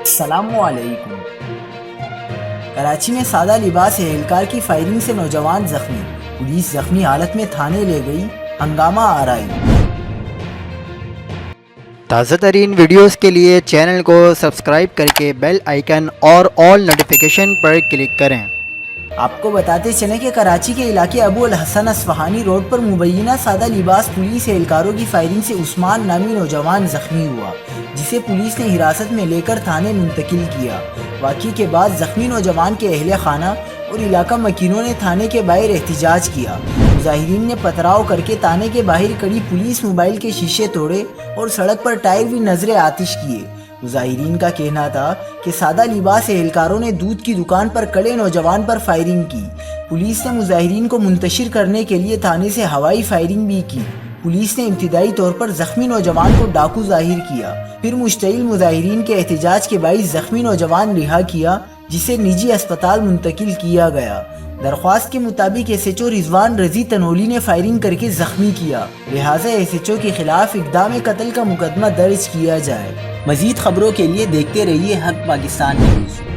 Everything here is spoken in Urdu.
السلام علیکم۔ کراچی میں سادہ لباس اہلکار کی فائرنگ سے نوجوان زخمی، پولیس زخمی حالت میں تھانے لے گئی، ہنگامہ آرائی۔ تازہ ترین ویڈیوز کے لیے چینل کو سبسکرائب کر کے بیل آئیکن اور آل نوٹیفیکیشن پر کلک کریں۔ آپ کو بتاتے چلیں کہ کراچی کے علاقے ابو الحسن اصفہانی روڈ پر مبینہ سادہ لباس پولیس اہلکاروں کی فائرنگ سے عثمان نامی نوجوان زخمی ہوا، جسے پولیس نے حراست میں لے کر تھانے منتقل کیا۔ واقعے کے بعد زخمی نوجوان کے اہل خانہ اور علاقہ مکینوں نے تھانے کے باہر احتجاج کیا۔ مظاہرین نے پتھراؤ کر کے تھانے کے باہر کڑی پولیس موبائل کے شیشے توڑے اور سڑک پر ٹائر بھی نظر آتش کیے۔ مظاہرین کا کہنا تھا کہ سادہ لباس اہلکاروں نے دودھ کی دکان پر کھڑے نوجوان پر فائرنگ کی۔ پولیس نے مظاہرین کو منتشر کرنے کے لیے تھانے سے ہوائی فائرنگ بھی کی۔ پولیس نے ابتدائی طور پر زخمی نوجوان کو ڈاکو ظاہر کیا، پھر مشتعل مظاہرین کے احتجاج کے باعث زخمی نوجوان رہا کیا، جسے نجی اسپتال منتقل کیا گیا۔ درخواست کے مطابق ایس ایچ او رضوان رضی تنولی نے فائرنگ کر کے زخمی کیا، لہٰذا ایس ایچ او کے خلاف اقدام قتل کا مقدمہ درج کیا جائے۔ مزید خبروں کے لیے دیکھتے رہیے حق پاکستان نیوز۔